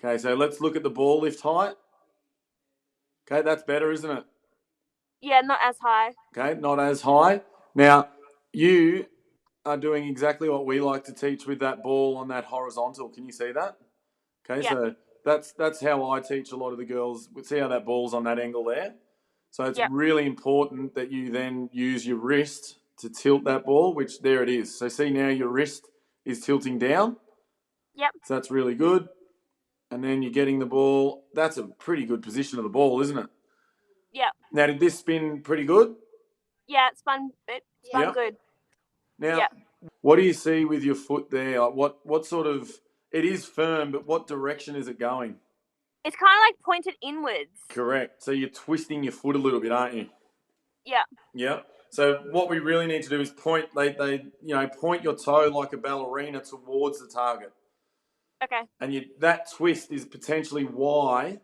Okay, so let's look at the ball lift height. Okay, that's better, isn't it? Yeah, not as high. Okay, not as high. Now, you are doing exactly what we like to teach with that ball on that horizontal. Can you see that? Okay, so that's how I teach a lot of the girls. See how that ball's on that angle there? So it's really important that you then use your wrist to tilt that ball, which there it is. So see now your wrist is tilting down. Yep. So that's really good. And then you're getting the ball. That's a pretty good position of the ball, isn't it? Yep. Now, did this spin pretty good? Yeah, it spun good. Now, what do you see with your foot there? Like what sort of... It is firm, but what direction is it going? It's kind of like pointed inwards. Correct. So you're twisting your foot a little bit, aren't you? Yeah. Yeah. So what we really need to do is point your toe like a ballerina towards the target. Okay. And that twist is potentially why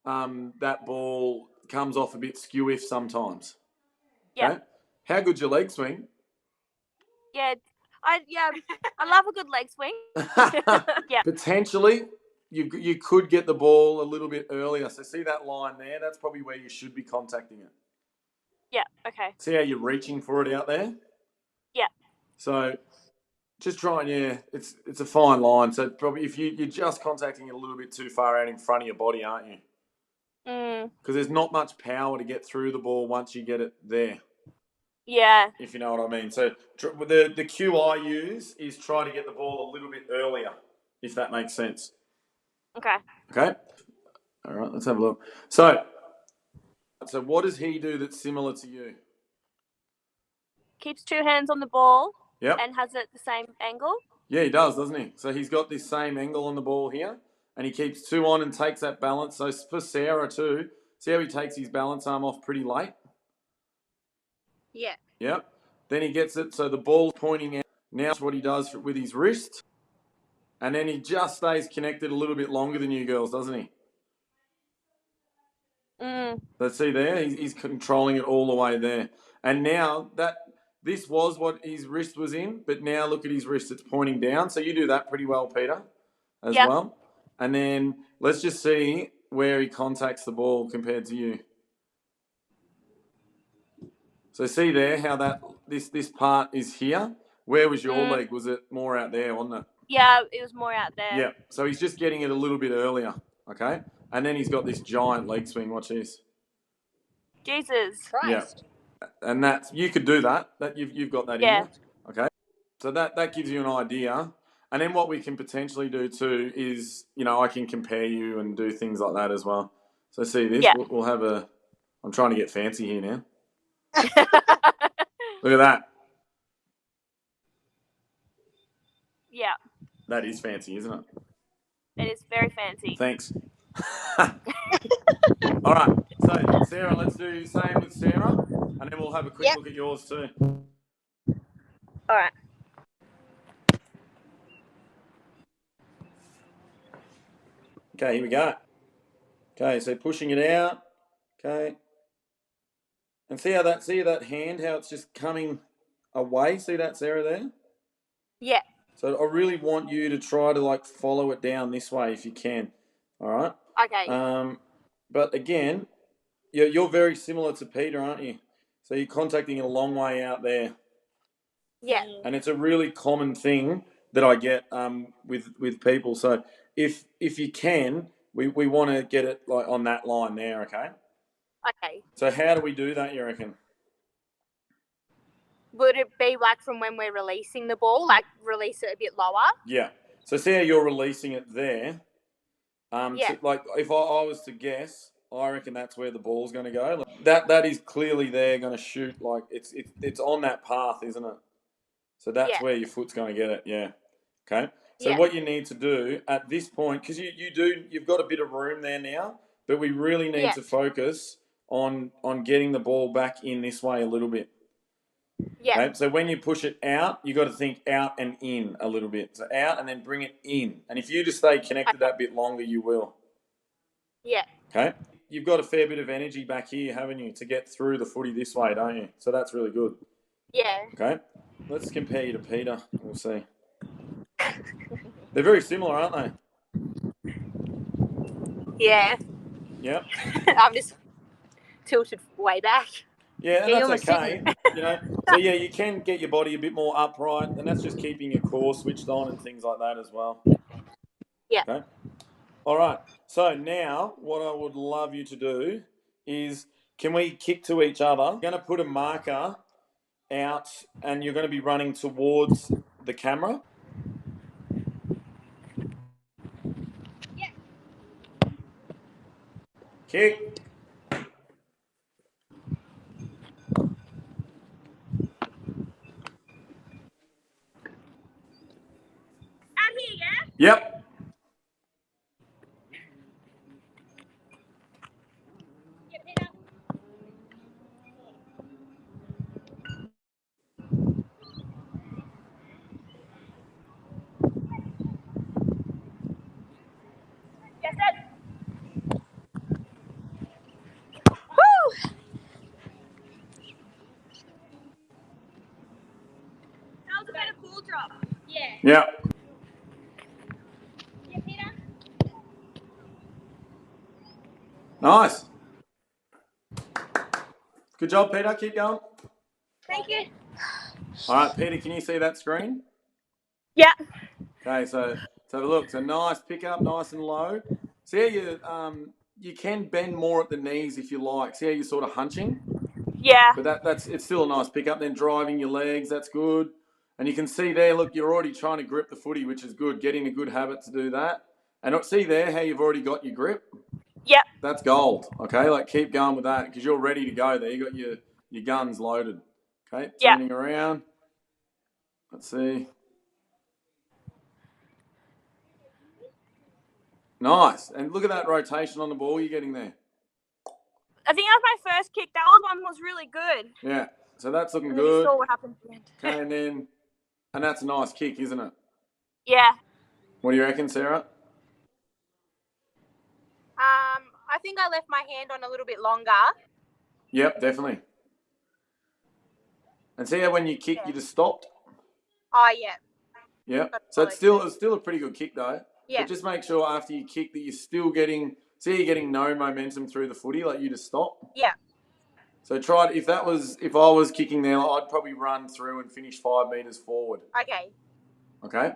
that ball comes off a bit skew-if sometimes. Yeah. Okay? How good's your leg swing? Yeah. I love a good leg swing. Yeah. Potentially, you could get the ball a little bit earlier. So see that line there? That's probably where you should be contacting it. Yeah, okay. See how you're reaching for it out there? Yeah. So just try and, it's a fine line. So probably if you're just contacting it a little bit too far out in front of your body, aren't you? Because there's not much power to get through the ball once you get it there. Yeah. If you know what I mean. So the cue I use is try to get the ball a little bit earlier, if that makes sense. Okay. Okay? All right, let's have a look. So what does he do that's similar to you? Keeps two hands on the ball. Yep. And has it the same angle? Yeah, he does, doesn't he? So he's got this same angle on the ball here, and he keeps two on and takes that balance. So for Sarah too, see how he takes his balance arm off pretty late? Yeah. Yep. Then he gets it, so the ball's pointing out. Now that's what he does with his wrist. And then he just stays connected a little bit longer than you girls, doesn't he? Let's see there, he's controlling it all the way there. And now this was what his wrist was in, but now look at his wrist, it's pointing down. So you do that pretty well, Peter, as well. And then let's just see where he contacts the ball compared to you. So see there how this part is here. Where was your leg? Was it more out there, wasn't it? Yeah, it was more out there. Yeah. So he's just getting it a little bit earlier, okay? And then he's got this giant leg swing. Watch this. Jesus Christ. Yeah. And that's, you could do that. That you've got that in there. Okay. So that gives you an idea. And then what we can potentially do too is, I can compare you and do things like that as well. So see this. Yeah. We'll have I'm trying to get fancy here now. Look at that. Yeah. That is fancy, isn't it? It is very fancy. Thanks. All right. So, Sarah, let's do the same with Sarah, and then we'll have a quick look at yours too. All right. Okay, here we go. Okay, so pushing it out. Okay. And see that hand, how it's just coming away? See that, Sarah, there? Yeah. So I really want you to try to follow it down this way if you can. All right? Okay. But again, you're very similar to Peter, aren't you? So you're contacting it a long way out there. Yeah. And it's a really common thing that I get with people. So if you can, we want to get it on that line there, okay? Okay. So how do we do that, you reckon? Would it be from when we're releasing the ball, release it a bit lower? Yeah. So see how you're releasing it there? Yeah. So, if I was to guess, I reckon that's where the ball's going to go. That is clearly there going to shoot. It's on that path, isn't it? So that's where your foot's going to get it. Yeah. Okay. So what you need to do at this point, because you've got a bit of room there now, but we really need to focus on getting the ball back in this way a little bit. Yeah. Okay? So when you push it out, you got to think out and in a little bit. So out and then bring it in. And if you just stay connected that bit longer, you will. Yeah. Okay. You've got a fair bit of energy back here, haven't you, to get through the footy this way, don't you? So that's really good. Yeah. Okay. Let's compare you to Peter. We'll see. They're very similar, aren't they? Yeah. Yep. I'm just tilted way back. Yeah, and Yeah, that's okay. So yeah, you can get your body a bit more upright, and that's just keeping your core switched on and things like that as well. Yeah. Okay. All right. So now, what I would love you to do is, can we kick to each other? You're going to put a marker out, and you're going to be running towards the camera. Yeah. Kick. Out here, yeah? Yep. Yeah, Peter. Yes, sir. Woo! That was a better ball drop. Yeah. Yep. Yeah, Peter. Nice. Good job, Peter. Keep going. Thank you. All right, Peter, can you see that screen? Yeah. Okay, so look, it's a nice pickup, nice and low. See how you can bend more at the knees if you like. See how you're sort of hunching? Yeah. But that's it's still a nice pickup. Then driving your legs, that's good. And you can see there, look, you're already trying to grip the footy, which is good. Getting a good habit to do that. And see there how you've already got your grip? Yep. That's gold. Okay, like keep going with that because you're ready to go there. You got your guns loaded. Okay, Yep. turning around. Let's see. Nice. And look at that rotation on the ball you're getting there. I think that was my first kick. That one was really good. Yeah. So that's looking And then you good. saw what happened at the end. Okay, and that's a nice kick, isn't it? Yeah. What do you reckon, Sarah? I think I left my hand on a little bit longer. Yep, definitely. And see how when you kick, you just stopped? Oh, yeah. Yep. So it's still a pretty good kick though. Yeah. But just make sure after you kick that you're still getting, see you're getting no momentum through the footy, like you just stop. Yeah. So try it. If I was kicking there, I'd probably run through and finish 5 meters forward. Okay. Okay.